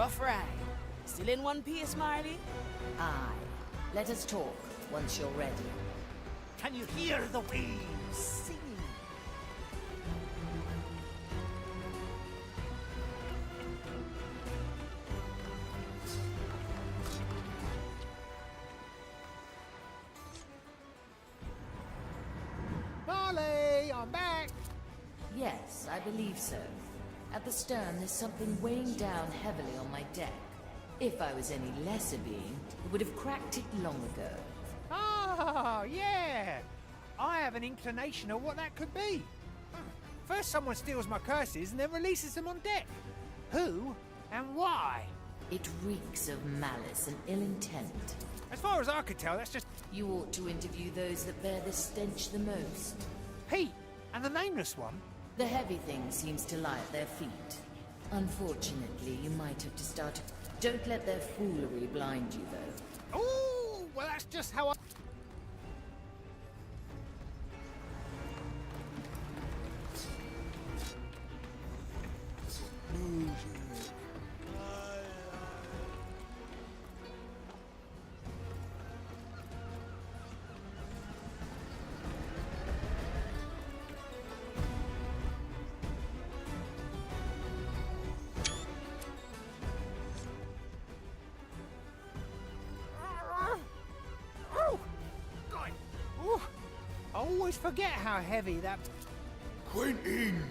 Rough ride. Still in one piece, Marley? Aye. Let us talk once you're ready. Can you hear the waves singing? Marley, I'm back! Yes, I believe so. At the stern, there's something weighing down heavily on my deck. If I was any lesser being, it would have cracked it long ago. Oh, yeah! I have an inclination of what that could be. First someone steals my curses and then releases them on deck. Who and why? It reeks of malice and ill intent. As far as I could tell, that's just You ought to interview those that bear the stench the most. Pete and the nameless one. The heavy thing seems to lie at their feet. Unfortunately, you might have to start... Don't let their foolery blind you, though. Oh, well, that's just how I... I always forget how heavy that... Quentin!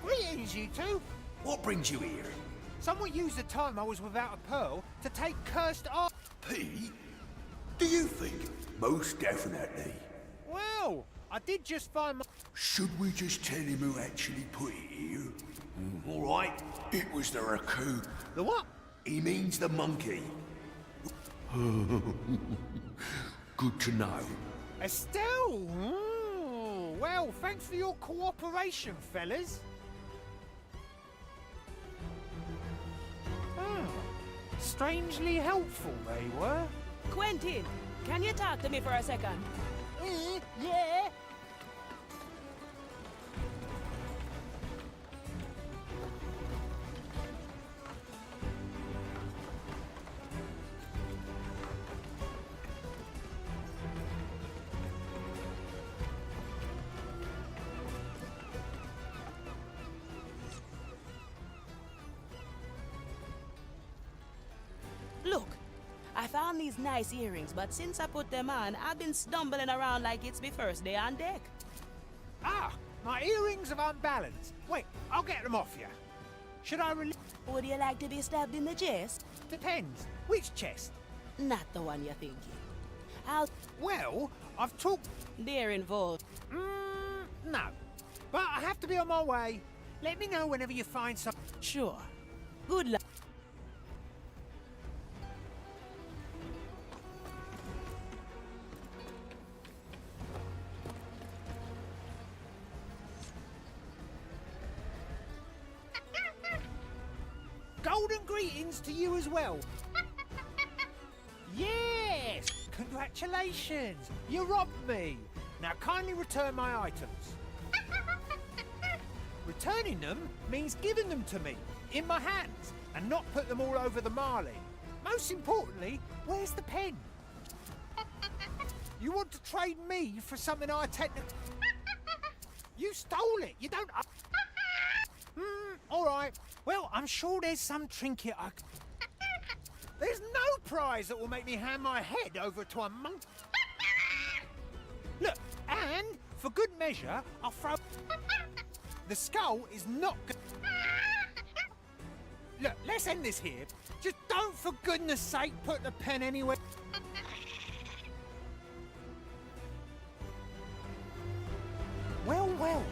Greetings, you two! What brings you here? Someone used the time I was without a pearl to take cursed art... Pete? Do you think? Most definitely. Well, I did just find my... Should we just tell him who actually put it here? All right. It was the raccoon. The what? He means the monkey. Good to know. Estelle! Ooh, well, thanks for your cooperation, fellas. Oh, strangely helpful they were. Quentin, can you talk to me for a second? Yeah? Look, I found these nice earrings, but since I put them on, I've been stumbling around like it's my first day on deck. Ah, my earrings have unbalanced. Wait, I'll get them off you. Should I release... Would you like to be stabbed in the chest? Depends. Which chest? Not the one you're thinking. Well, I've talked... They're involved. No. But I have to be on my way. Let me know whenever you find some... Sure. Good luck. Golden greetings to you as well. Yes! Congratulations! You robbed me! Now kindly return my items. Returning them means giving them to me, in my hands, and not put them all over the Marley. Most importantly, where's the pen? You want to trade me for something I technically... You stole it! You don't... Alright. Well, I'm sure there's some trinket I... There's no prize that will make me hand my head over to a monk. Look, and for good measure, I'll throw... The skull is not good. Look, let's end this here. Just don't, for goodness sake, put the pen anywhere. Well,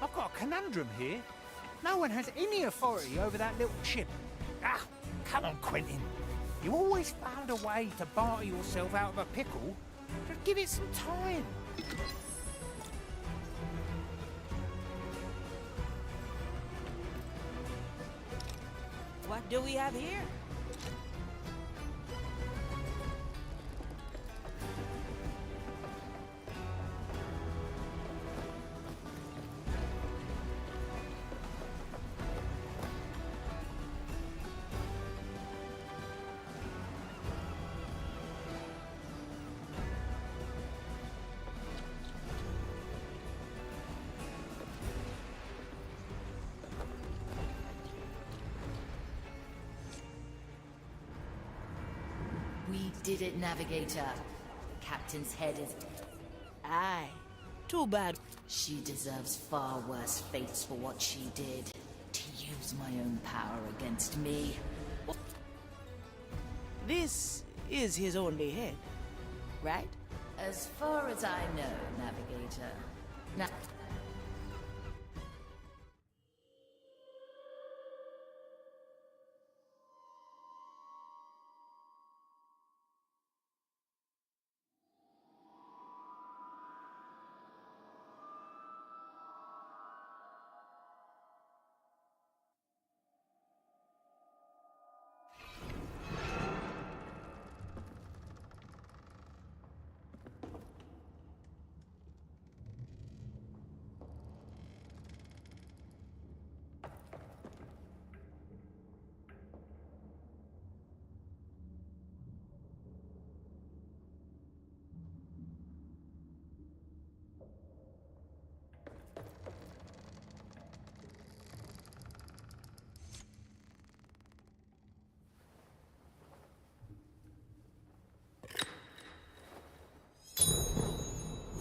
I've got a conundrum here. No one has any authority over that little ship. Ah, come on, Quentin. You always found a way to barter yourself out of a pickle. Just give it some time. What do we have here? did it, Navigator. Captain's head is... Aye. Too bad. She deserves far worse fates for what she did. To use my own power against me. This is his only head, right? As far as I know, Navigator. Now...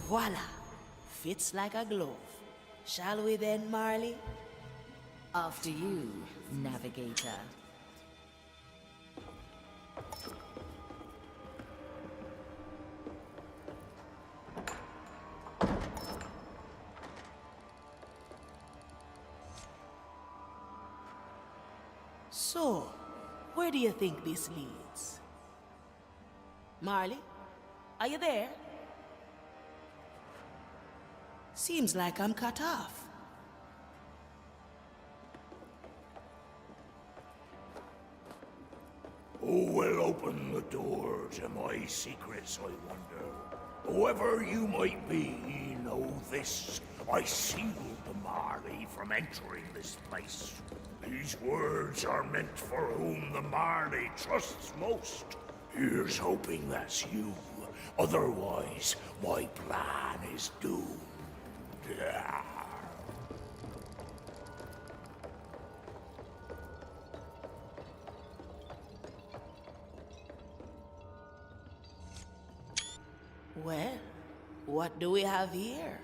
Voila! Fits like a glove. Shall we then, Marley? After you, Navigator. So, where do you think this leads? Marley? Are you there? Seems like I'm cut off. Who will open the door to my secrets, I wonder? Whoever you might be, know this. I sealed the Marley from entering this place. These words are meant for whom the Marley trusts most. Here's hoping that's you. Otherwise, my plan is doomed. Well, what do we have here?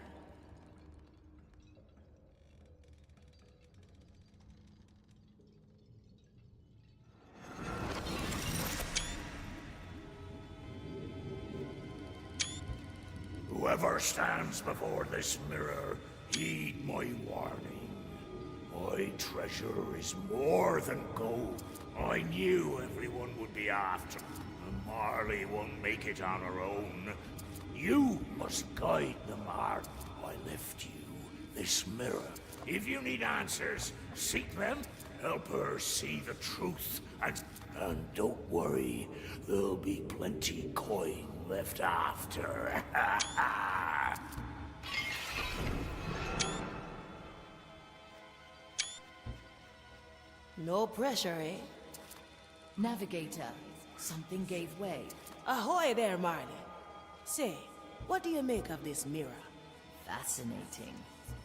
Whoever stands before this mirror, heed my warning. My treasure is more than gold. I knew everyone would be after. The Marley won't make it on her own. You must guide the Marley. I left you this mirror. If you need answers, seek them. Help her see the truth. And don't worry, there'll be plenty coin left after. No pressure, eh? Navigator, something gave way. Ahoy there, Marley. Say, what do you make of this mirror? Fascinating.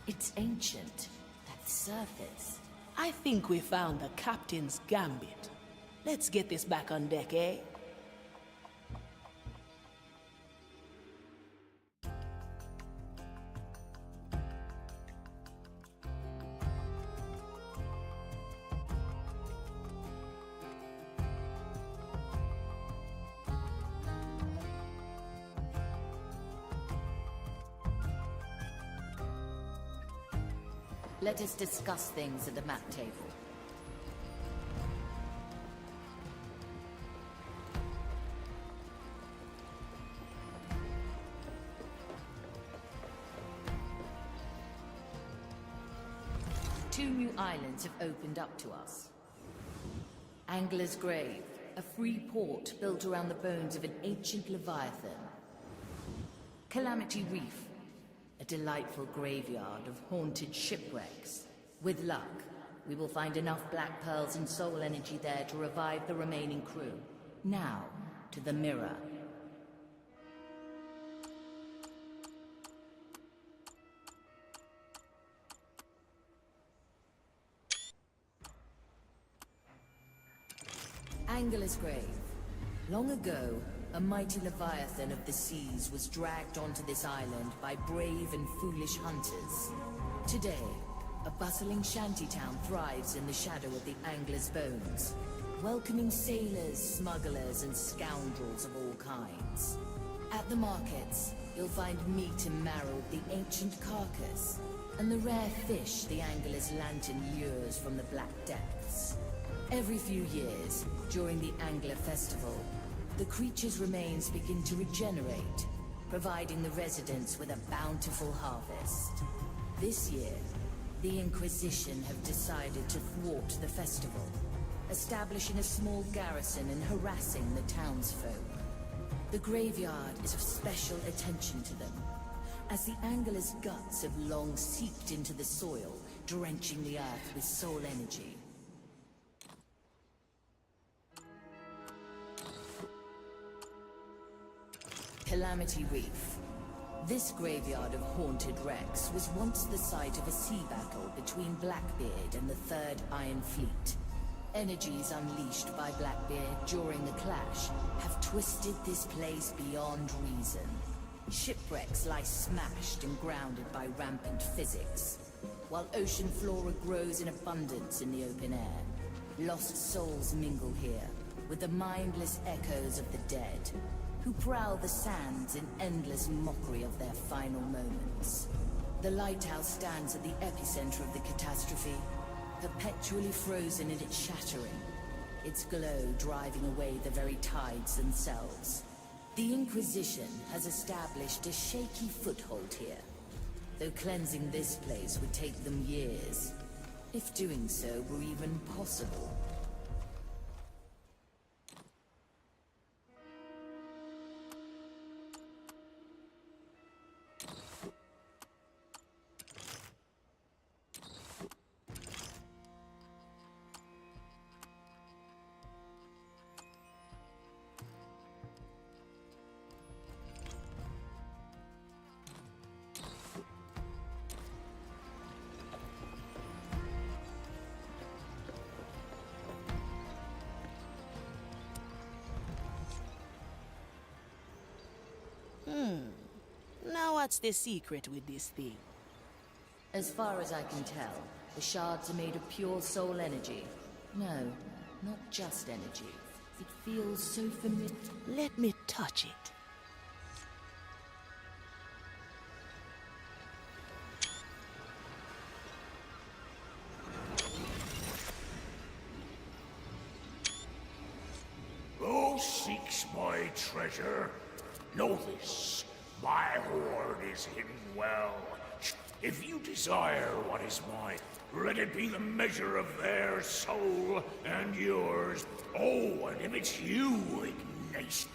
It's ancient. That surface. I think we found the captain's gambit. Let's get this back on deck, eh? Let us discuss things at the map table. Two new islands have opened up to us. Angler's Grave, a free port built around the bones of an ancient Leviathan. Calamity Reef, a delightful graveyard of haunted shipwrecks. With luck, we will find enough black pearls and soul energy there to revive the remaining crew. Now, to the mirror. Angler's Grave. Long ago, A mighty leviathan of the seas was dragged onto this island by brave and foolish hunters. Today, a bustling shantytown thrives in the shadow of the angler's bones, welcoming sailors, smugglers, and scoundrels of all kinds. At the markets, you'll find meat and marrow of the ancient carcass, and the rare fish the angler's lantern lures from the black depths. Every few years, during the Angler Festival, the creature's remains begin to regenerate, providing the residents with a bountiful harvest. This year, the Inquisition have decided to thwart the festival, establishing a small garrison and harassing the townsfolk. The graveyard is of special attention to them, as the angler's guts have long seeped into the soil, drenching the earth with soul energy. Calamity Reef. This graveyard of haunted wrecks was once the site of a sea battle between Blackbeard and the Third Iron Fleet. Energies unleashed by Blackbeard during the clash have twisted this place beyond reason. Shipwrecks lie smashed and grounded by rampant physics, while ocean flora grows in abundance in the open air. Lost souls mingle here with the mindless echoes of the dead, who prowl the sands in endless mockery of their final moments. The lighthouse stands at the epicenter of the catastrophe, perpetually frozen in its shattering, its glow driving away the very tides themselves. The Inquisition has established a shaky foothold here, though cleansing this place would take them years, if doing so were even possible. Now what's the secret with this thing? As far as I can tell, the shards are made of pure soul energy. No, not just energy. It feels so familiar. Let me touch it. Who seeks my treasure? Know this, my hoard is hidden well. If you desire what is mine, let it be the measure of their soul and yours. Oh, and if it's you, Ignace.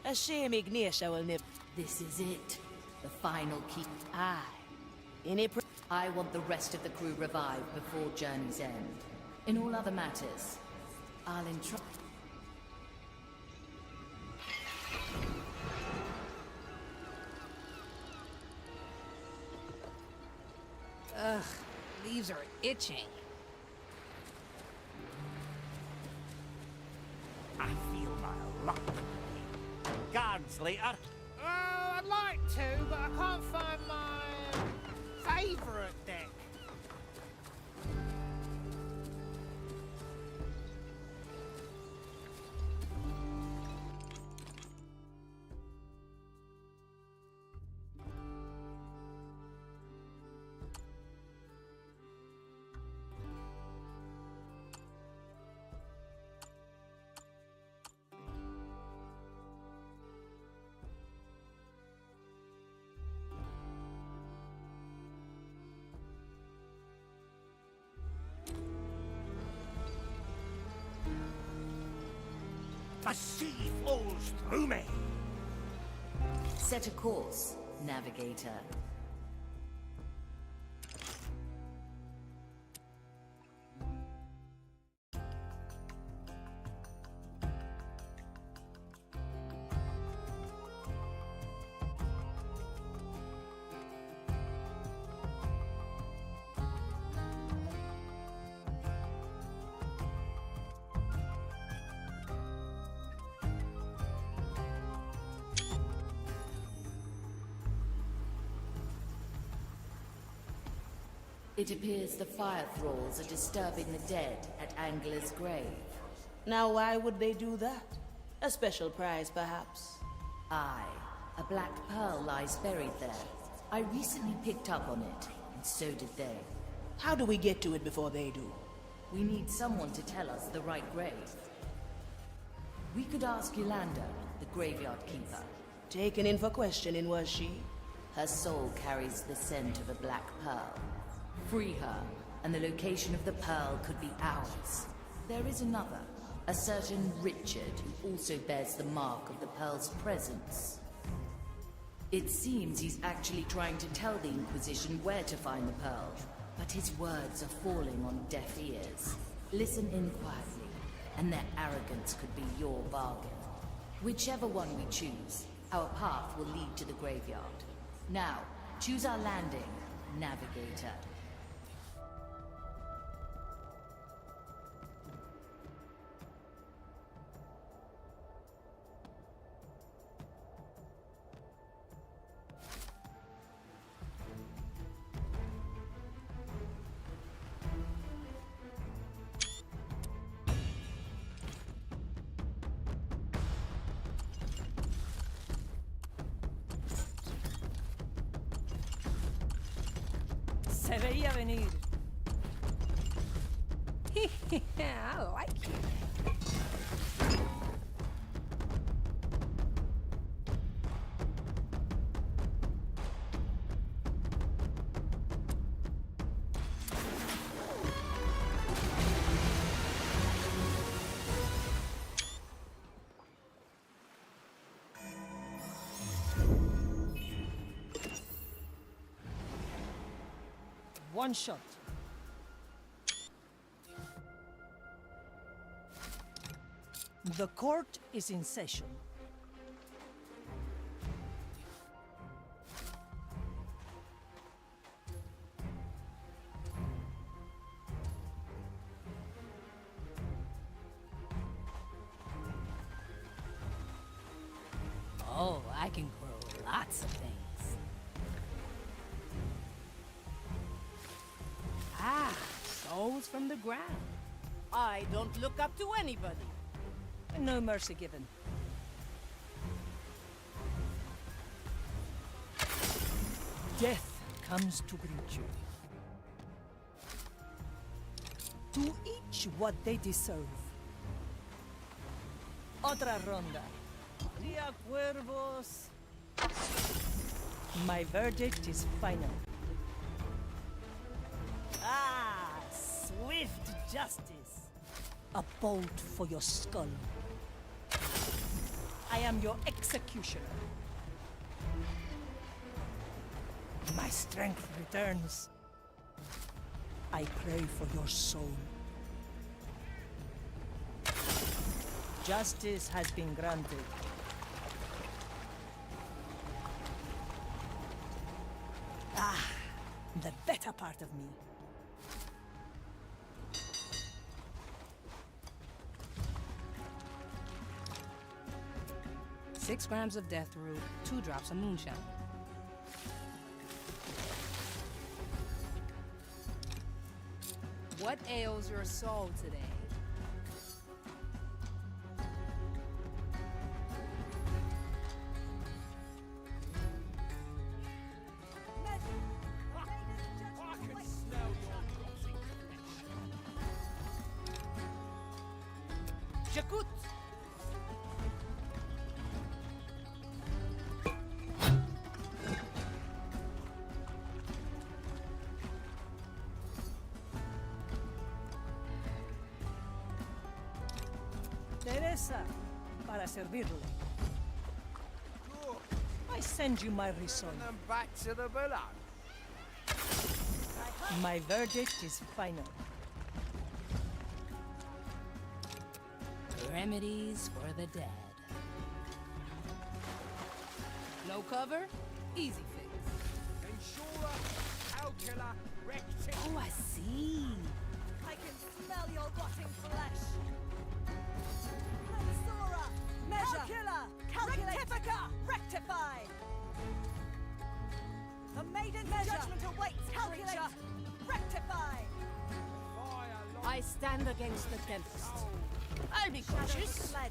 A shame Ignatia will never. This is it. The final key. Aye. Any I want the rest of the crew revived before journey's end. In all other matters, I'll entrust. Ugh, leaves are itching. I feel my luck. Guards later. Oh, I'd like to, but I can't find my favorite deck. The sea flows through me. Set a course, navigator. It appears the fire thralls are disturbing the dead at Angler's grave. Now why would they do that? A special prize, perhaps? Aye. A black pearl lies buried there. I recently picked up on it, and so did they. How do we get to it before they do? We need someone to tell us the right grave. We could ask Yolanda, the graveyard keeper. Taken in for questioning, was she? Her soul carries the scent of a black pearl. Free her, and the location of the pearl could be ours. There is another, a certain Richard, who also bears the mark of the pearl's presence. It seems he's actually trying to tell the Inquisition where to find the pearl, but his words are falling on deaf ears. Listen in quietly, and their arrogance could be your bargain. Whichever one we choose, our path will lead to the graveyard. Now, choose our landing, Navigator. Se veía venir. I like it. One shot. The court is in session. Oh, I can grow lots of things. Ah, souls from the ground. I don't look up to anybody. No mercy given. Death comes to greet you. To each what they deserve. Otra ronda. Dia cuervos. My verdict is final. Ah, swift justice. A bolt for your skull. I am your executioner. My strength returns. I pray for your soul. Justice has been granted. Ah, the better part of me. Six grams of death root, 2 drops of moonshine. What ails your soul today? J'écoute. Teresa, para servirle. I send you my reason. And back to the below. My verdict is final. Remedies for the dead. No cover? Easy fix. Ensure, calcula, recti. Oh, I see. I can smell your rotting flesh. Mensura, measure, calcula, rectifica, rectify. The maiden's judgment awaits, creature. Rectify! I stand against the tempest. I'll be Shadows cautious, fled.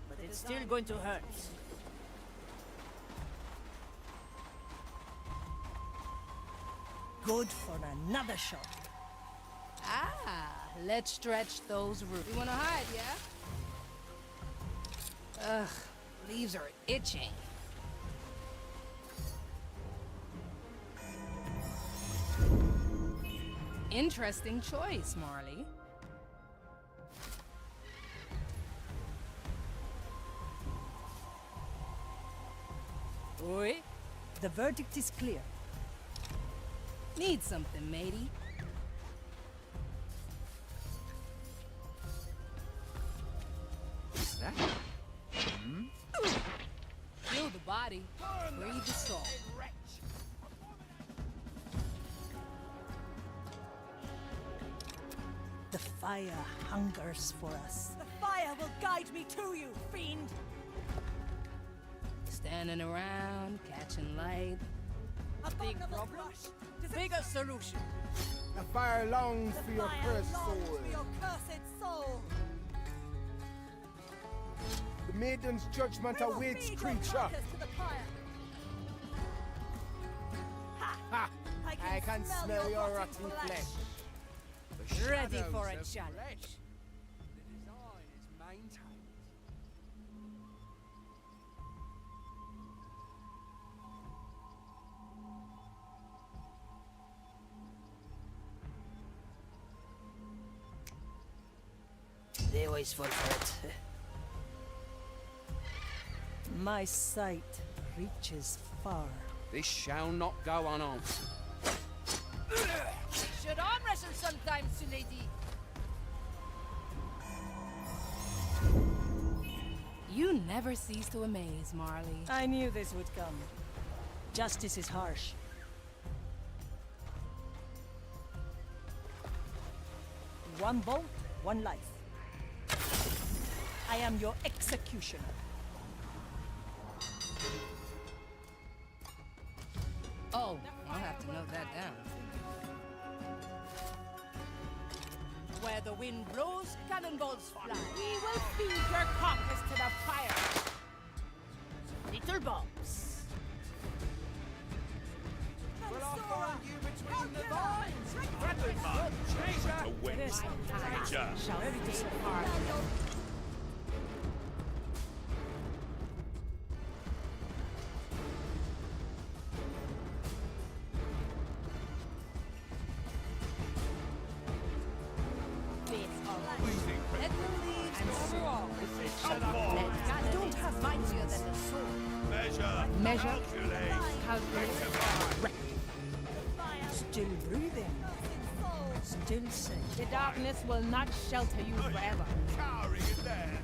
but it's still going to hurt. Good for another shot. Ah, let's stretch those roots. You wanna hide, yeah? Ugh, leaves are itching. Interesting choice, Marley. Oi, The verdict is clear. need something, matey. What's that? Kill the body, free the soul. The fire hungers for us. The fire will guide me to you, fiend! Standing around, catching light. Abominable rush! Bigger solution. The fire longs The for your fire cursed longs soul. for your cursed soul! The maiden's judgment We will awaits, feed your creature. carcass to the pyre. Ha! I can smell your rotting rotten flesh. Ready for a Shadows of challenge. flesh. The design is maintained. They always fall for it. My sight reaches far. This shall not go unanswered. Should arm wrestle sometimes, lady. You never cease to amaze, Marley. I knew this would come. Justice is harsh. One bolt, one life. I am your executioner. Oh, I'll have to note that down. Where the wind blows, cannonballs fly. We will feed your carcass to the fire. Little bombs. Will I find you between the vines? Teresa, ready to serve. Let the leaves overall. Don't have mightier than the sword. Measure, calculate, Still breathing. Still safe. The darkness will not shelter you forever.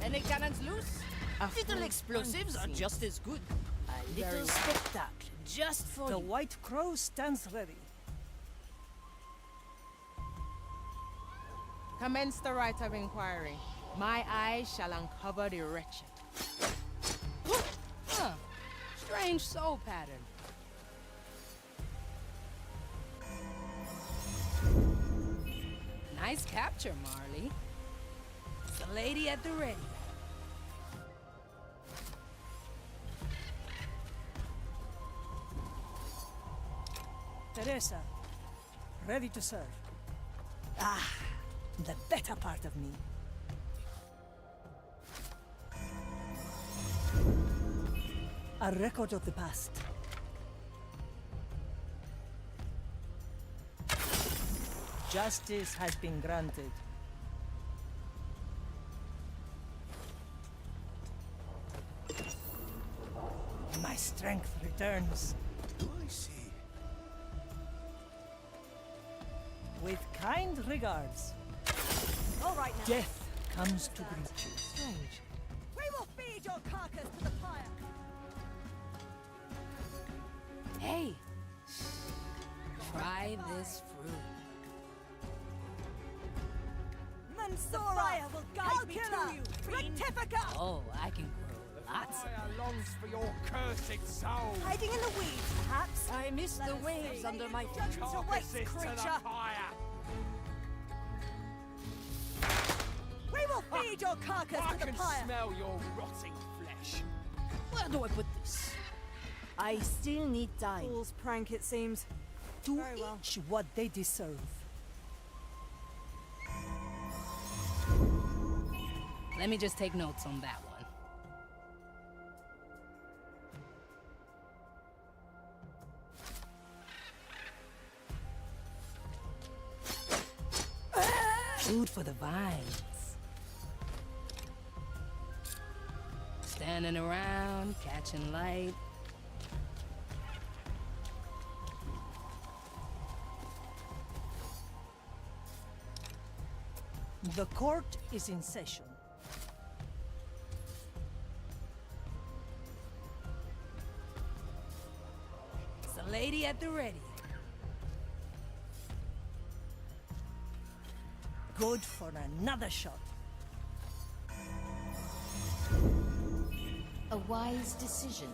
Any cannons loose? Little explosives are just as good. A little spectacle, just for The you. White Crow stands ready. Commence the right of inquiry. My eyes shall uncover the wretched. Huh. Strange soul pattern. Nice capture, Marley. The lady at the ready. Teresa, ready to serve. Ah, the better part of me. A record of the past. Justice has been granted. My strength returns. I see. With kind regards. All right now. Death comes to greet you. Strange. We will feed your carcass to the pyre. Hey! Try this fruit. Mansura! The fire will guide me to you, fiend! Rectifica! Oh, I can grow What? Fire longs for your cursed soul. Hiding in the weeds, perhaps? I miss the waves under my feet. Judgment awaits, Carcasses to the creature! fire. We will feed your carcass I to the can pyre! smell your rotting flesh. Where do I put this? I still need time. Fool's prank, it seems. To Very well. each what they deserve. Let me just take notes on that one. Food for the vines. Standing around, catching light. The court is in session. It's a lady at the ready. Good for another shot. A wise decision.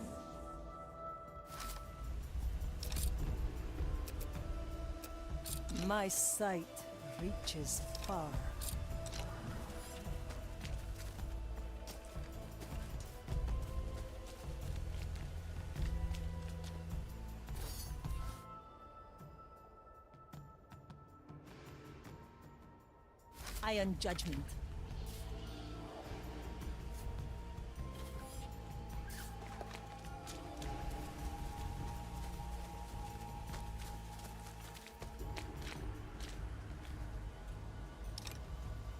My sight reaches far. Iron judgment.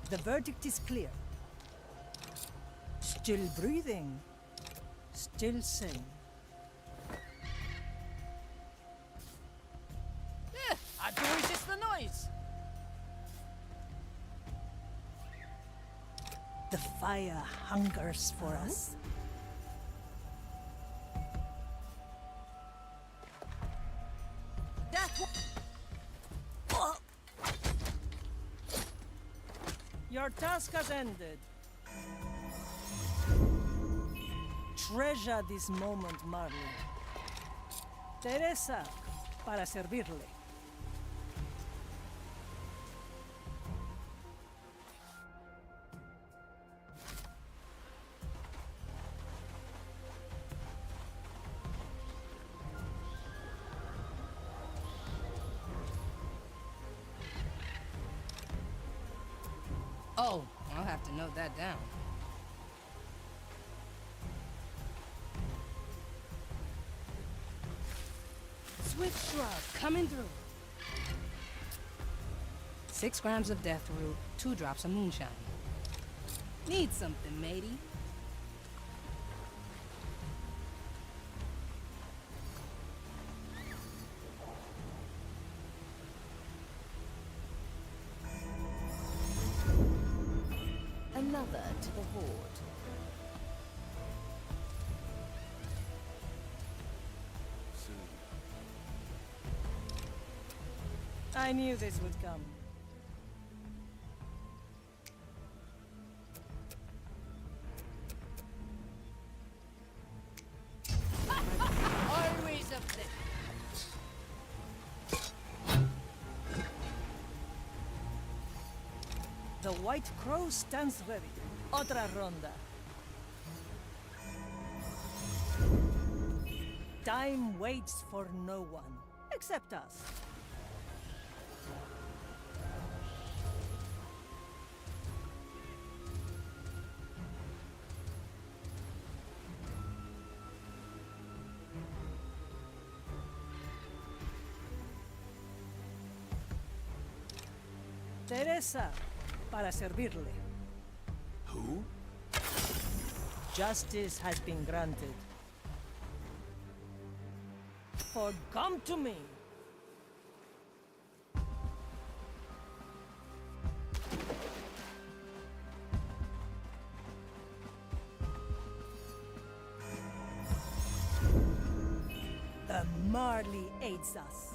The verdict is clear. Still breathing. Still sane. I do resist the noise. The fire hungers for us. Your task has ended. Treasure this moment, Marley. Teresa, para servirle. Oh, I'll have to note that down. Swift shrub coming through. 6 grams of death root, 2 drops of moonshine. Need something, matey. Another to the horde. I knew this would come. Always up there. The White Crow stands ready. Otra ronda. Time waits for no one, except us. Teresa, para servirle. Who? Justice has been granted. For come to me. The Marley aids us.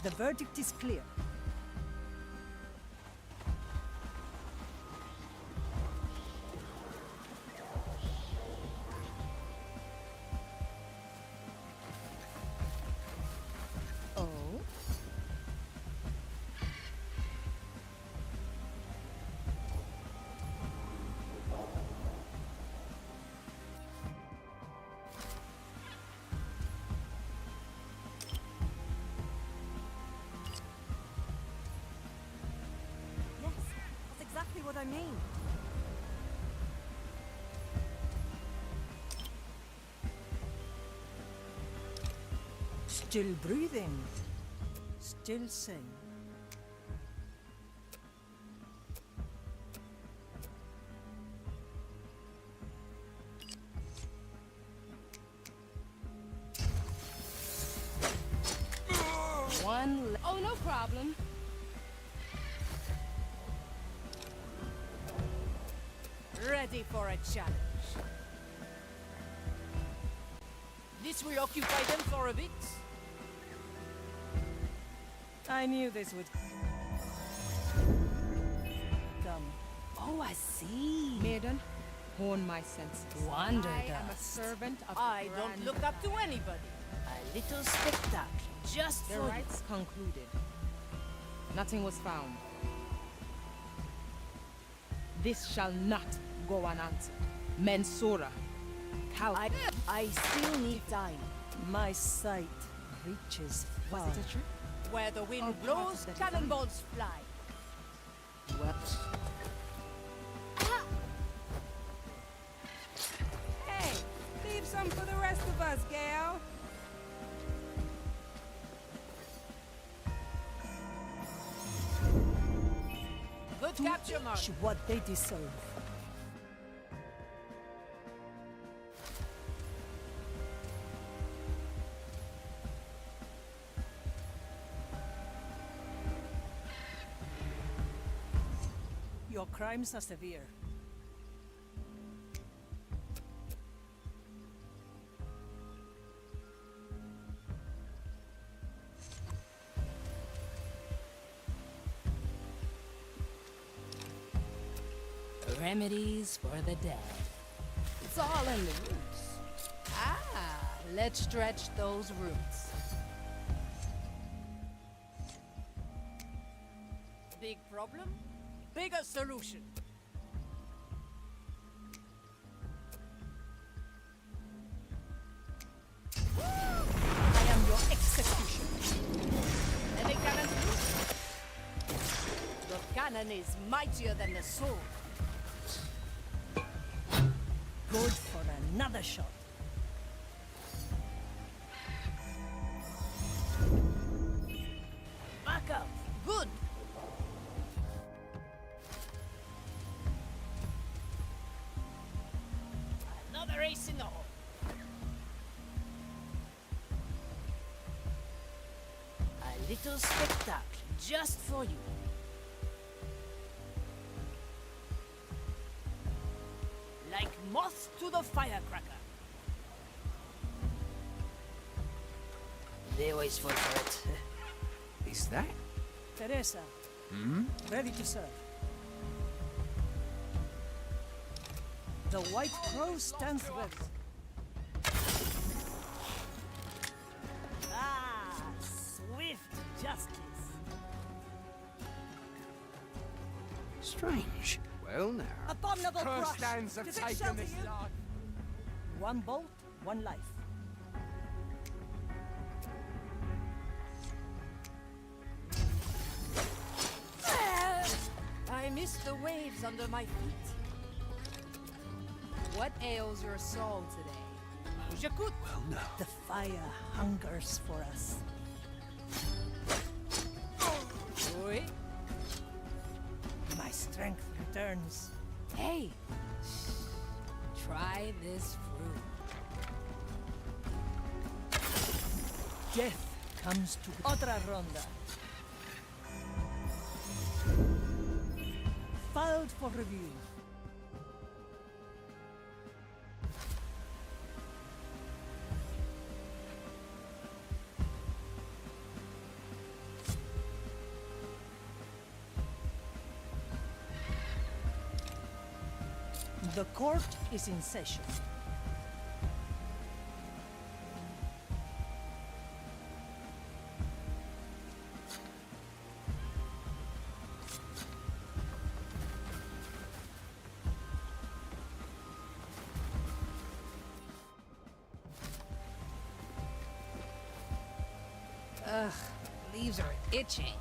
The verdict is clear. Oh? Yes, that's exactly what I mean. Still breathing. Still sane. Oh, no problem. Ready for a challenge. This will occupy them for a bit. I knew this would come. Oh, I see. Maiden, hone my senses. Wonder I am a dust. servant of I the don't Grand look up to anybody. A little spectacle, just The for you. rites concluded. Nothing was found. This shall not go unanswered. Mensura, I still need time. My sight reaches far. Was it a trick? Where the wind Or part blows, of the cannonballs fly. Well, Hey, leave some for the rest of us, gal. Good capture, Mark. What they deserve. Your crimes are severe. Remedies for the dead. It's all in the roots. Ah, let's stretch those roots. Big problem, bigger solution. I am your executioner. Any cannons loose? The cannon is mightier than the sword. Good for another shot. Back up. Good. Another ace in the hole. A little spectacle just for you. Like moths to the firecracker. They always fall for it. Is that? Teresa. Ready to serve. The White Crow stands ready. Ah, swift justice. Strange. Well, now. Abominable crush! Stands have Does it taken shelter this you? life. One bolt, one life. I miss the waves under my feet. What ails your soul today? J'écoute. Well, no. The fire hungers for us. Oui. My strength returns. Hey, try this fruit. Death comes to otra ronda. Filed for review. The court is in session. Ugh, leaves are itching.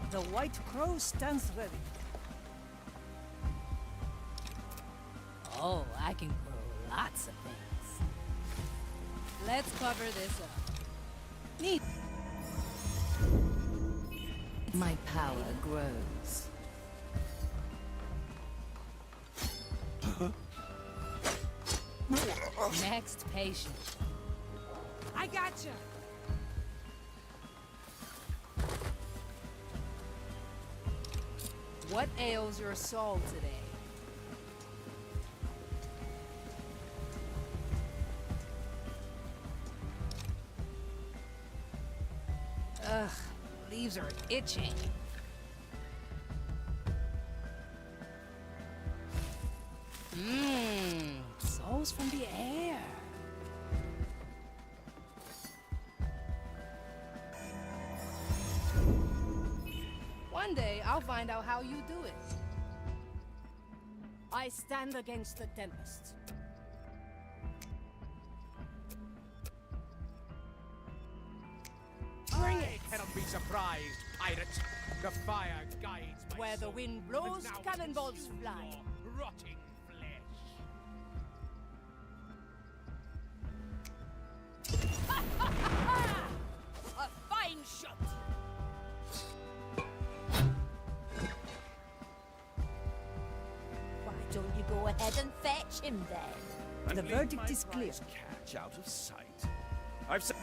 The White Crow stands ready. Oh, I can grow lots of things. Let's cover this up. Neat. My power grows. Next patient. I gotcha. What ails your soul today? Ugh, leaves are itching. Mmm, souls from the air. One day, I'll find out how you do it. I stand against the tempest. Bring it! Cannot be surprised, pirate. The fire guides my Where the soul, wind and blows, now cannonballs consume fly. your rotting flesh. A fine shot! Why don't you go ahead and fetch him then? The verdict is clear. Catch out of sight. I've said.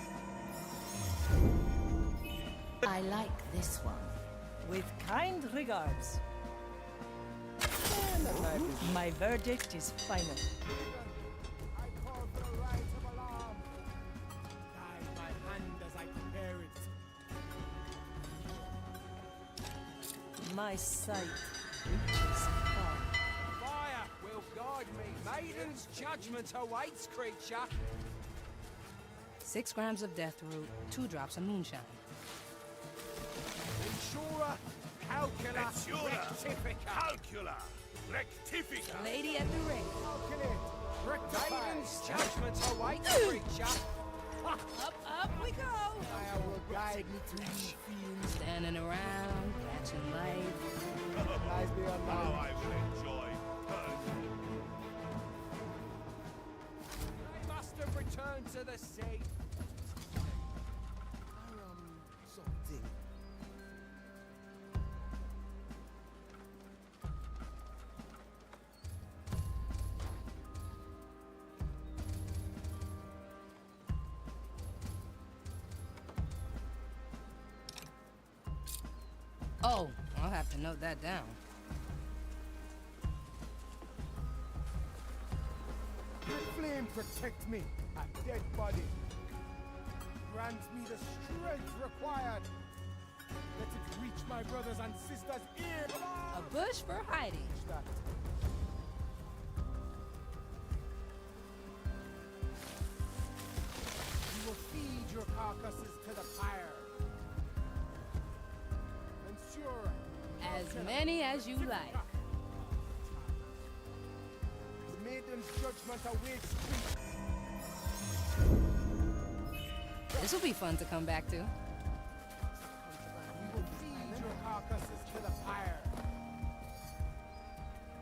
I like this one. With kind regards. My verdict is final. I call for the right of alarm. Guide my hand as I prepare it. My sight reaches far. Fire will guide me. Maiden's judgment awaits, creature. 6 grams of death root, 2 drops of moonshine. Insura, calcula, Insura. rectifica. Calcula! Rectifica! Lady at the ring. Calculate, rectify. Maiden's judgment awaits, creature. Up we go! Fire will guide me to these fiends. Standing around, catching light. Lies beyond How mine. I will enjoy purging. I must have returned to the sea. Something. Oh, I'll have to note that down. The flame protect me, a dead body. Grant me the strength required. Let it reach my brothers and sisters' ears. A bush for hiding. That. You will feed your carcasses to the fire. Ensure As many as you like. the maiden's judgment awaits. This will be fun to come back to. We will feed your carcasses to the fire.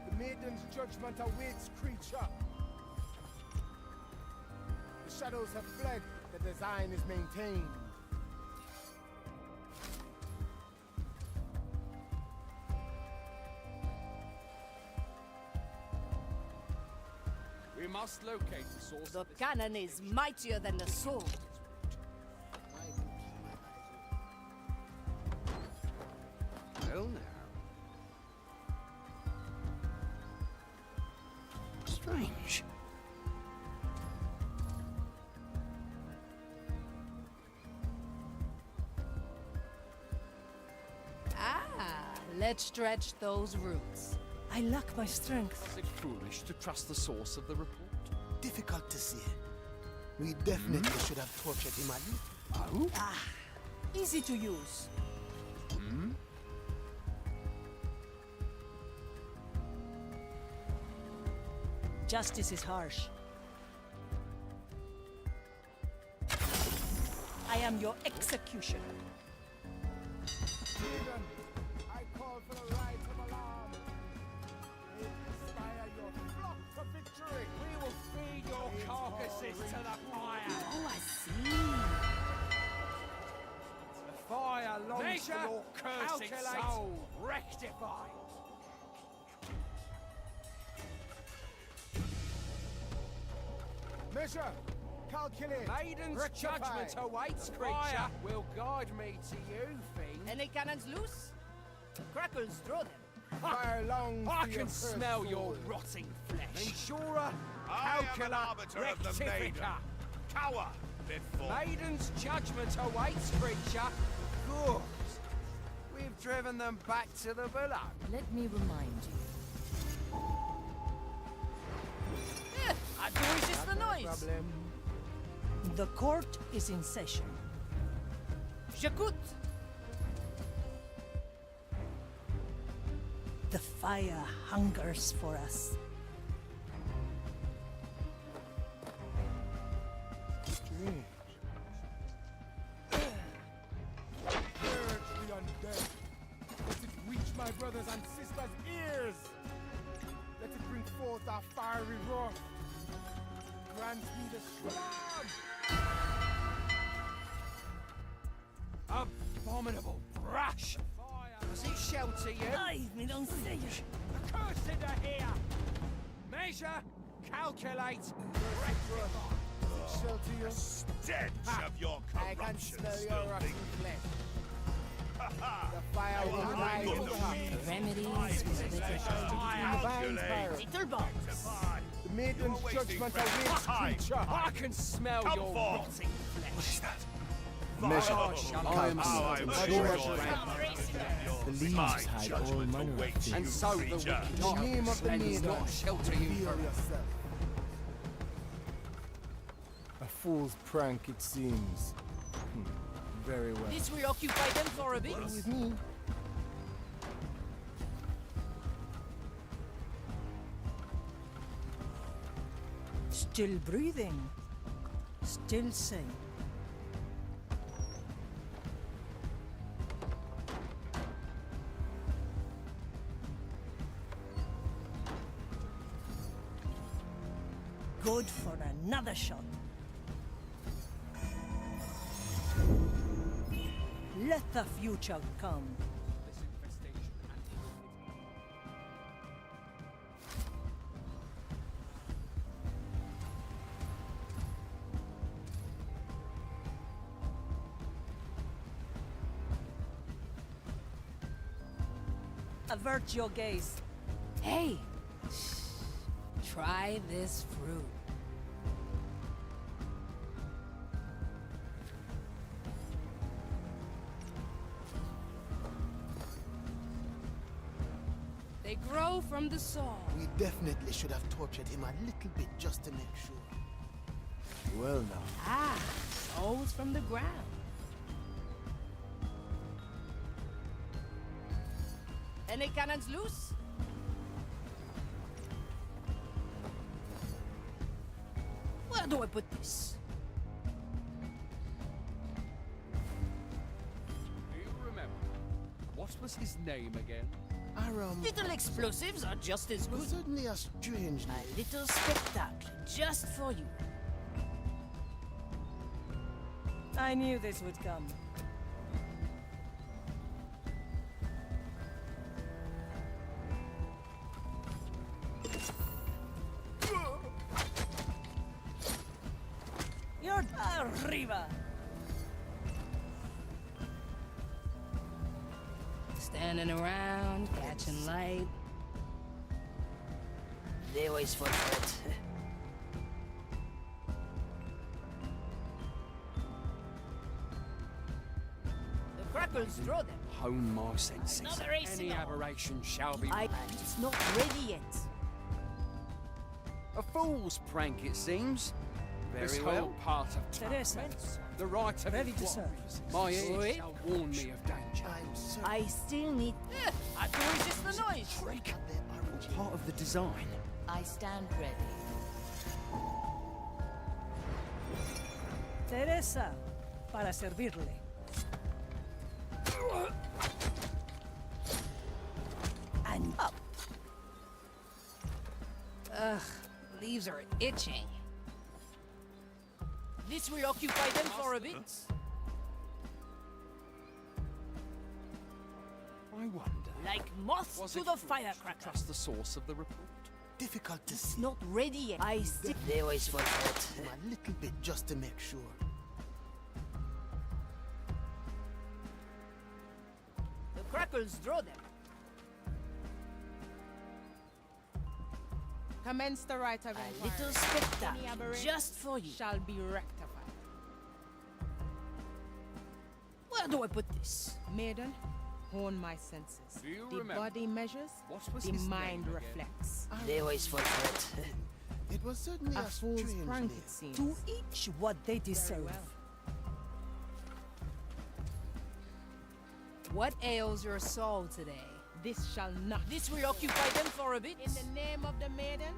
The maiden's judgment awaits, creature. The shadows have fled. The design is maintained. We must locate the source. The cannon is mightier than the sword. Well now. Strange. Let's stretch those roots. I lack my strength. Is it foolish to trust the source of the report? Difficult to say. We definitely should have tortured him a little. Ah, easy to use. Justice is harsh. I am your executioner. Freedom, I call for the right of alarm. Inspire your flock to victory. We will feed your carcasses to the fire. Oh, I see. The fire longs Measure, for your cursed calculate, soul. Rectify. Measure, calculate, Maiden's rectify. judgment awaits, creature. Will guide me to you, fiend. Any cannons loose? Crackles, throw them. Fire longs I for your can cursed smell your soul. rotting flesh. Ensurer, I am an calcula, arbiter of the maiden. rectifica. Cower before. Maiden's judgment awaits, creature. Good. We've driven them back to the below. Let me remind you. I do resist the noise. Problem. The court is in session. J'écoute. The fire hungers for us. Strange. Purge the undead. Let it reach my brothers and sisters' ears. Let it bring forth our fiery wrath. Grant me the strong. Abominable brash. Does it shelter you? Ay, me don't say it. The cursed are here. Measure, calculate, rectify. Shelter you. Stench of your I can corruption, smell your Sterling. rotten flesh. The fire will I rise got to the the top. weeds. Remedies I for the possess dead. Divine fire. Little box. Rectify. The maiden's You're wasting judgment precious awaits, time. creature. I can smell Come your forth. rotting flesh. What is that? Measure. I am The leaves hide all manner of things. And so the wicked In the name of the shall maiden, not shelter you reveal forever. yourself. A fool's prank, it seems. Very well. This will occupy them for a bit. With me. Still breathing. Still sane. Good for another shot. Let the future come. Avert your gaze. Hey, try this fruit. They grow from the soil. We definitely should have tortured him a little bit just to make sure. Well now. Ah, souls from the ground. Any cannons loose? Where do I put this? Do you remember? What was his name again? Aram Little explosives are just as was good. certainly a strange name. A little spectacle just for you. I knew this would come. You're arriba. Standing around, catching light. They always fall for it. The crackles throw them. hone my senses. Another AC Any on. aberration shall be. It's not ready yet. A fool's prank, it seems. This Very well. whole part of Teresa, torment, the right of ready to what? serve. My ears Wait. shall warn me of danger. I'm certain I still need. I have to resist the noise. Trick. there are Part of the design. I stand ready. Teresa, para servirle. And up. Ugh, leaves are itching. This will occupy them for a bit. I wonder. Like moths Was to it the foolish to firecracker. trust the source of the report? difficult to It's see. not ready yet. I still. They always fall for it. A little bit just to make sure. The crackles draw them. Commence the right of A inquiry. little Any spectacle aberration just for you. shall be rectified. Where do I put this? Maiden, hone my senses. Do you The remember? body measures, What was the his mind name again? reflects. They always fall for it. It was certainly A a fool's strange prank, name. it seems. To each what they deserve. well. What ails your soul today? This shall not. This will occupy them for a bit. In the name of the maiden,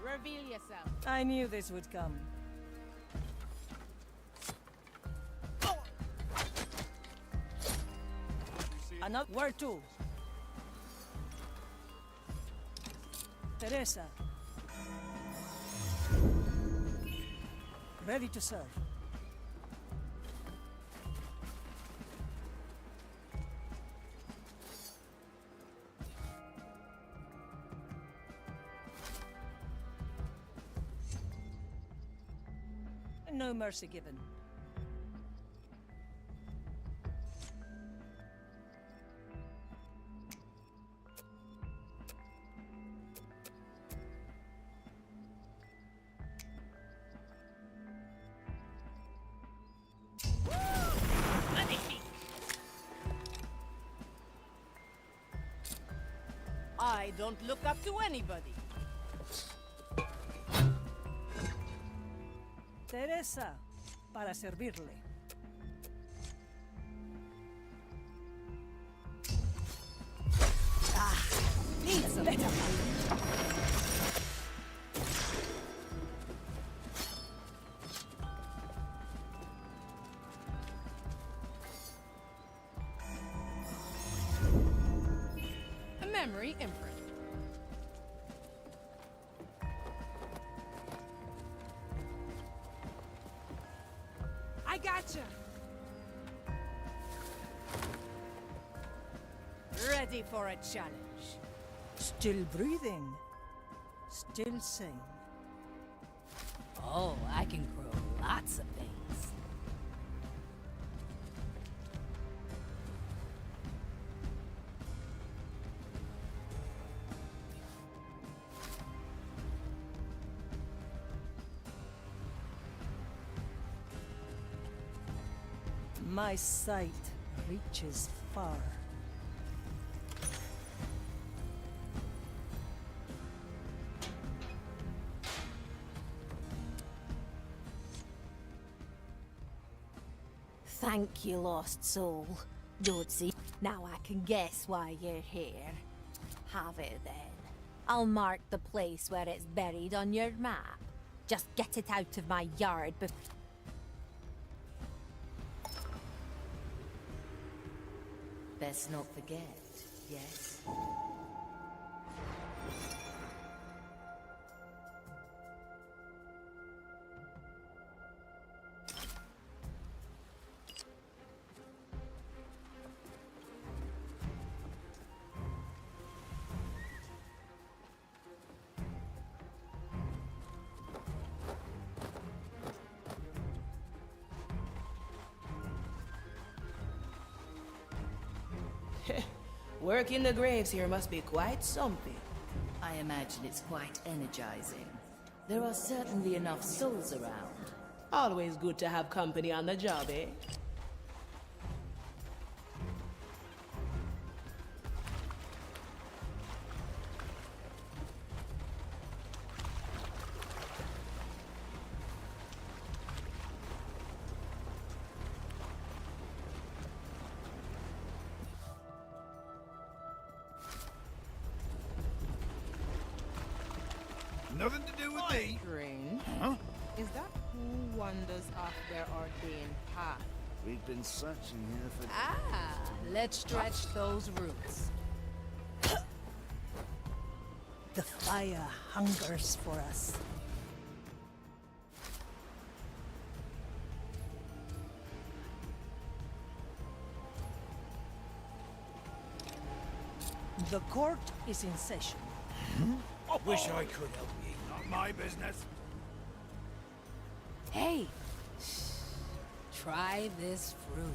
reveal yourself. I knew this would come. Another where to? Teresa. Ready to serve. No mercy given. I don't look up to anybody. Teresa, para servirle. Needs a better. A memory imprint. I gotcha. Ready for a challenge. Still breathing. Still sane. Oh, I can grow lots of things. My sight reaches far. Thank you, lost soul. Don't see. Now I can guess why you're here. Have it then. I'll mark the place where it's buried on your map. Just get it out of my yard before. Best not forget, yes? Working the graves here must be quite something. I imagine it's quite energizing. There are certainly enough souls around. Always good to have company on the job, eh? Nothing to do with me. Strange. Huh? Is that who wanders off their ordained path? We've been searching here for... Ah, let's stretch those roots. The fire hungers for us. The court is in session. I wish I could help you. Not my business. Hey, try this fruit.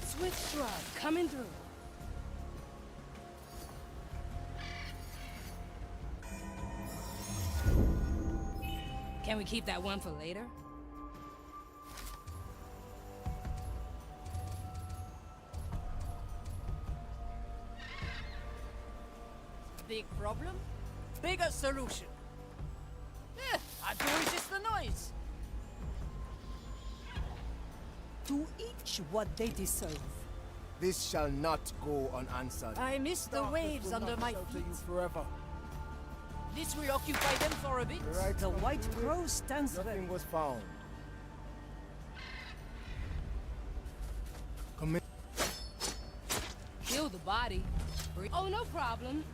Switch shrub coming through. Can we keep that one for later? Big problem? Bigger solution. I do resist the noise. To each what they deserve. This shall not go unanswered. I miss the waves under my shelter feet. you forever. This will occupy them for a bit. Right, The White Crow stands ready. nothing was found. Come in. Kill the body. Oh, no problem.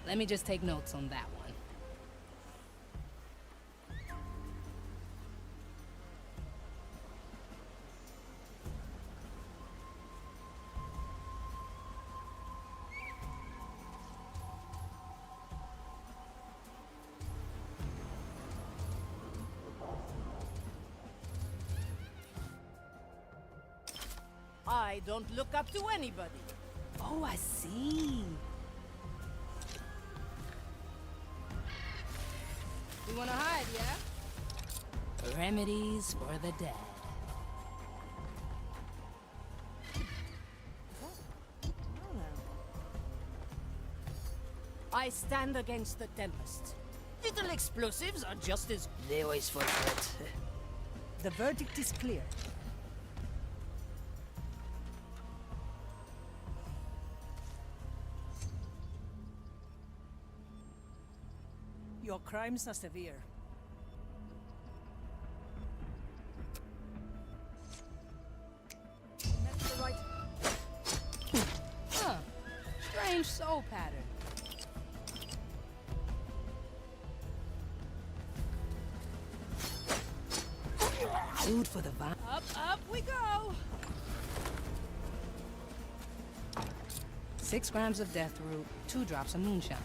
Let me just take notes on that one. I don't look up to anybody. Oh, I see. You wanna hide, yeah? Remedies for the dead. I stand against the tempest. Little explosives are just as... They always forget. The verdict is clear. Your crimes are severe. That's the right... Huh. Strange soul pattern. Food for the vine. Up we go! 6 grams of death root, 2 drops of moonshine.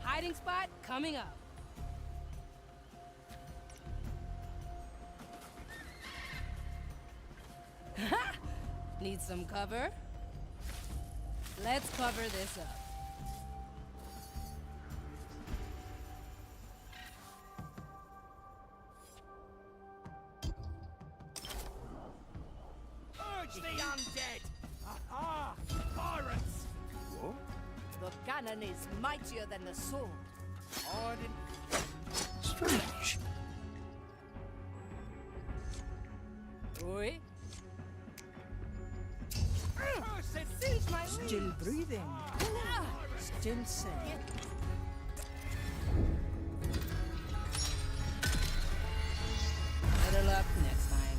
Hiding spot coming up. Need some cover? Let's cover this up. Urge the undead! Aha! Pirates! What? The cannon is mightier than the sword. I didn't... Strange. Oi? Still breathing. Still sane. Better luck next time.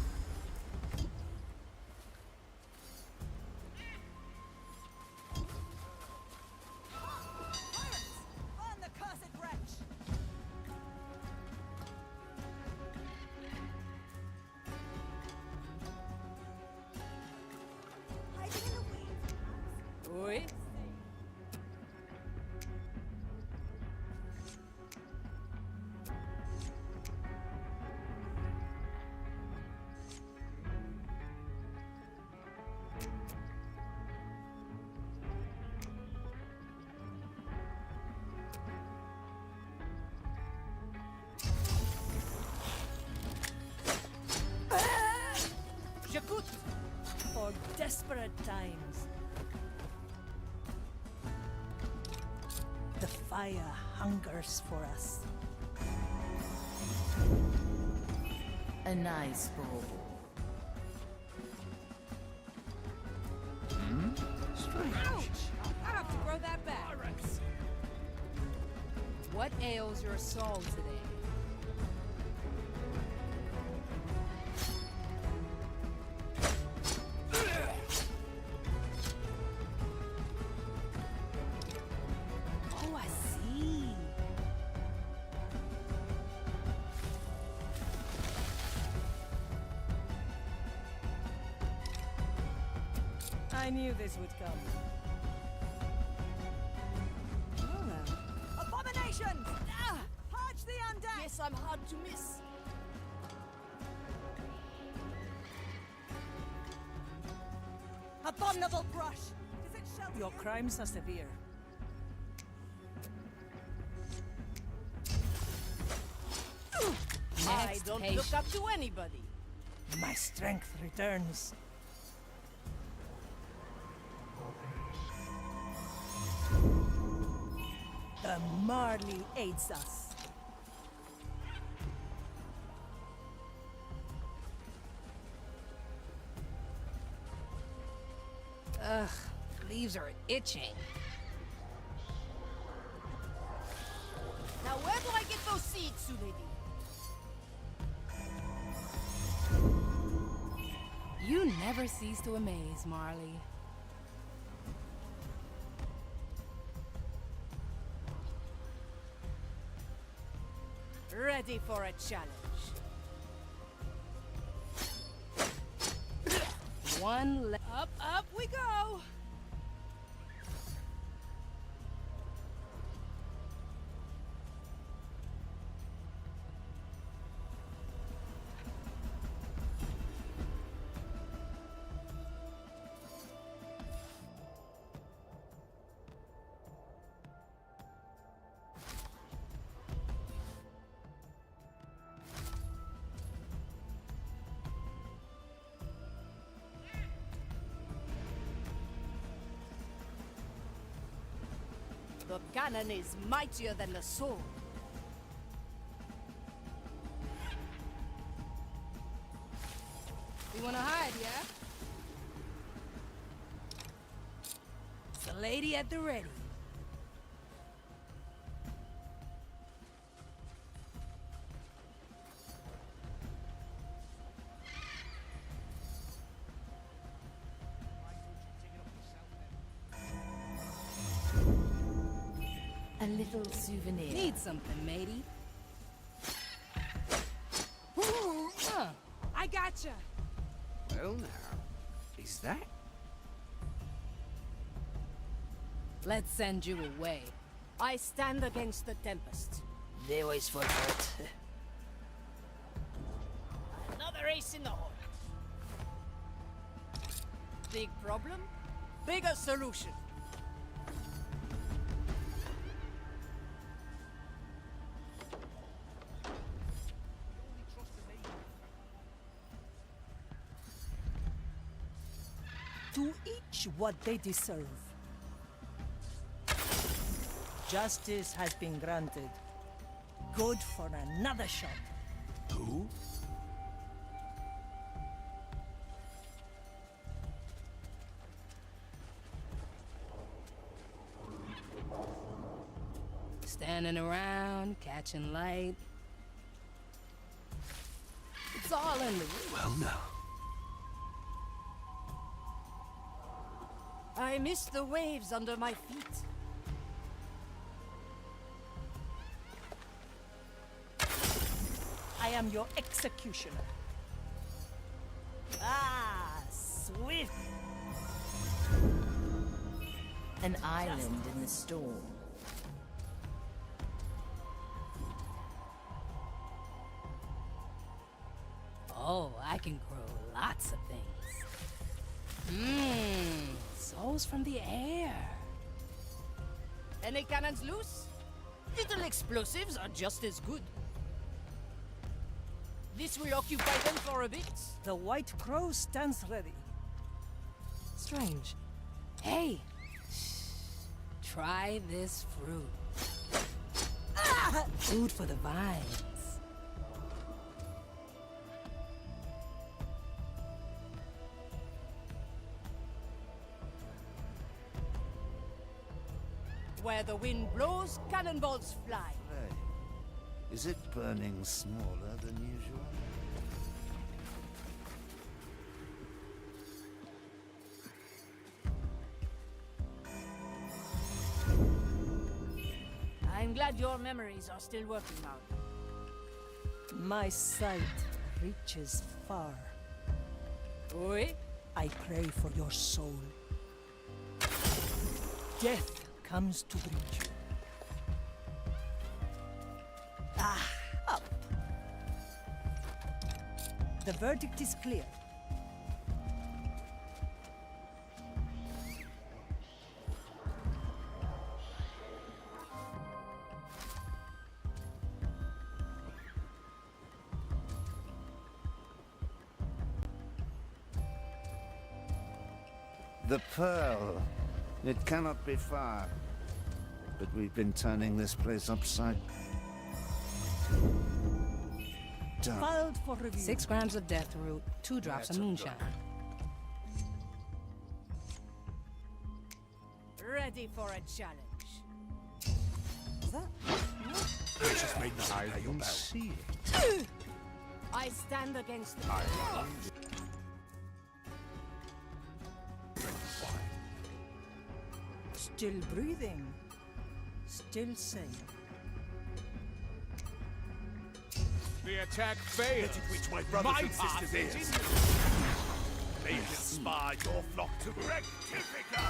On the cursed wretch! Hiding in the weeds. Oi? times. The fire hungers for us. A nice ball. Ouch! I have to grow that back. What ails your soul today? Oh, I see. I knew this would come. Oh, well. Abominations! Ah! Purge the undead! Yes, I'm hard to miss. Abominable brush! Does it shelter Your you? crimes are severe. I Next don't patient. look up to anybody. My strength returns. The Marley aids us. Ugh, leaves are itching. Now where do I get those seeds, lady? You never cease to amaze, Marley. Ready for a challenge. Up we go! The cannon is mightier than the sword. You wanna hide, yeah? It's a lady at the ready. A little souvenir. Need something, matey? Huh. I gotcha! Well now, is that? Let's send you away. I stand against the Tempest. They always forget. Another ace in the hole. Big problem? Bigger solution. To each what they deserve. Justice has been granted. Good for another shot. Who? Standing around, catching light. It's all in the room. Well now. I miss the waves under my feet. I am your executioner. Ah, swift. An island in the storm. Oh, I can grow lots of things. Souls from the air. Any cannons loose? Little explosives are just as good. This will occupy them for a bit. The White Crow stands ready. Strange. Hey! Try this fruit. Food for the vines. Where the wind blows, cannonballs fly. Hey, is it burning smaller than usual? I'm glad your memories are still working out. My sight reaches far. Oui? I pray for your soul. Death comes to greet you. Up. The verdict is clear. The Pearl. It cannot be far. But we've been turning this place upside down. Filed for review. 6 grams of death root, 2 drops of moonshine. Ready for a challenge. I just made me I pay your can bell. see it. I stand against the... Still breathing. Still sane. The attack failed. Let it reach my brothers and sisters' ears. They can spy your flock to rectifica!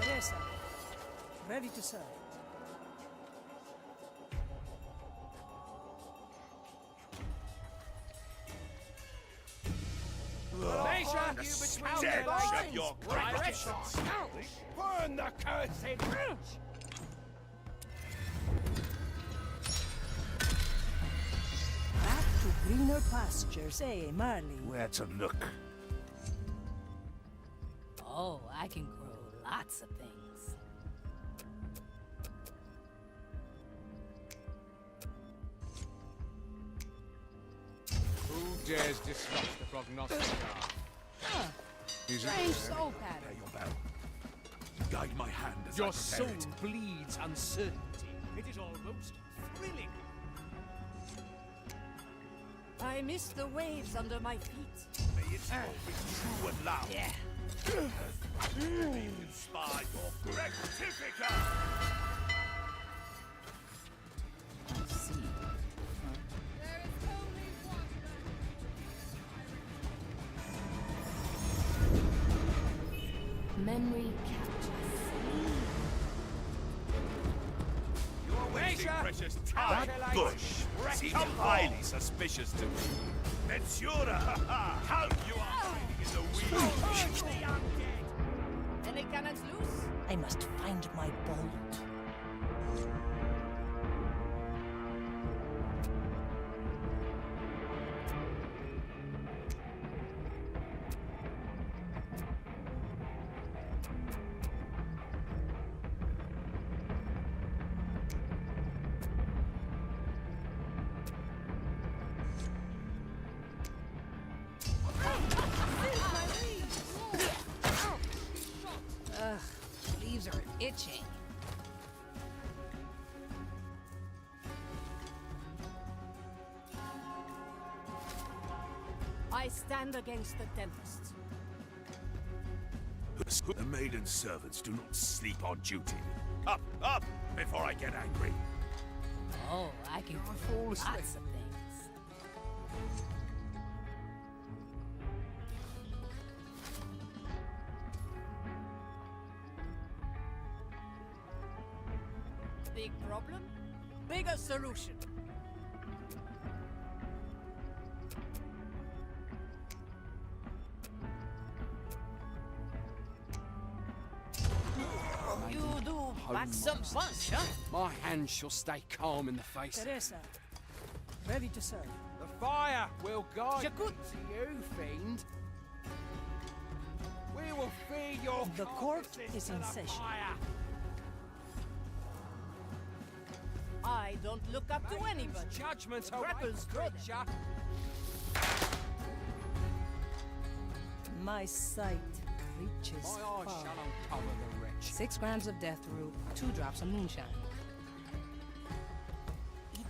Teresa, ready to serve. Nation, you between Dead, the shut lines. your crackers! Burn the cursed bridge! Back to greener pastures, eh, Marley? Where to look? Oh, I can grow lots of things. Who dares disrupt the prognosticator? Strange soul pattern. Pay your bell. Guide my hand as Your I soul prepare it. bleeds uncertainty. It is almost thrilling. I miss the waves under my feet. May its roar be true and loud. Yeah. May you spy your rectifica! Memory captures. Your waiting, precious time bush seems highly suspicious to me. Mensura, how you are hiding in the weeds! Any cannons loose? I must find my bolt. Ugh, leaves are itching. I stand against the tempest. The maiden servants do not sleep on duty. Up, up, before I get angry. Oh, I can grow lots of things. Big problem? Bigger solution. You do pack some punch, huh? My hands shall stay calm in the face. Teresa, ready to serve. The fire will guide Jakut. me to you, fiend. We will feed your The court carcasses is to in the session. fire. I don't look up to anybody. Judgment The awaits, grapples throw them. creature. My sight reaches My eyes far. shall uncover the wretch. 6 grams of death root, 2 drops of moonshine.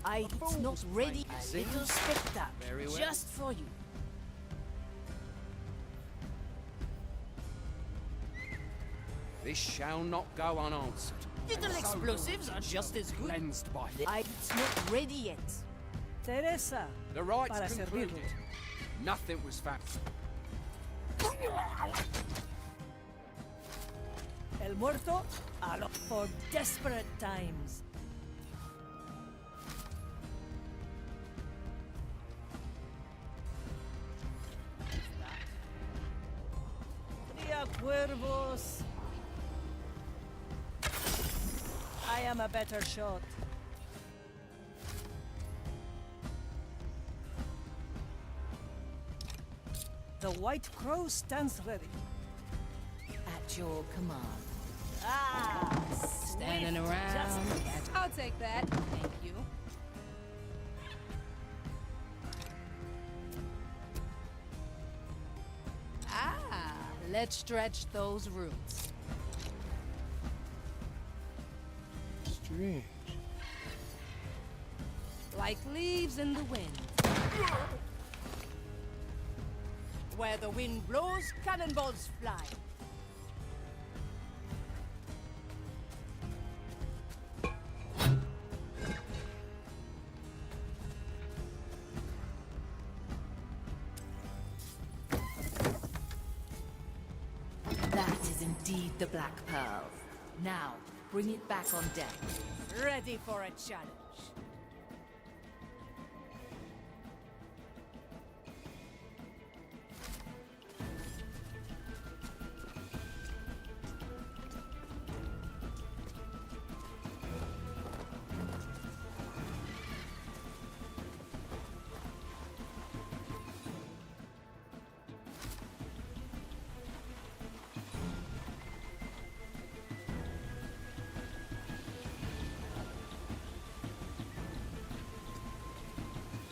It's not ready. A See? little spectacle. Very well. Just for you. This shall not go unanswered. Little So explosives are just as good. cleansed by It's not ready yet. Teresa, the rites para concluded. servirle. Nothing was found. El muerto a lo for desperate times. Tria cuervos. I am a better shot. The White Crow stands ready. At your command. Ah, Standing swift around. justice. I'll take that. Thank you. Ah, let's stretch those roots. Strange. Like leaves in the wind. Where the wind blows, cannonballs fly. That is indeed the Black Pearl. Now, bring it back on deck. Ready for a challenge.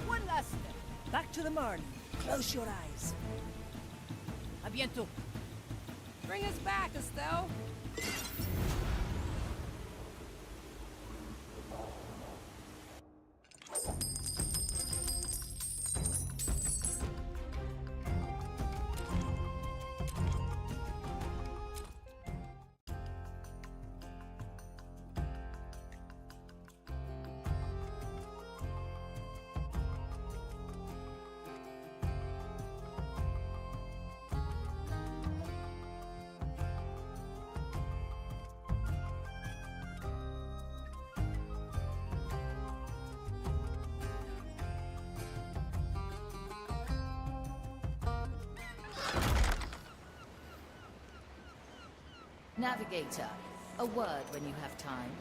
One last step. Back to the Marne. Close your eyes. A bientôt. Bring us back, Estelle. Navigator, a word when you have time.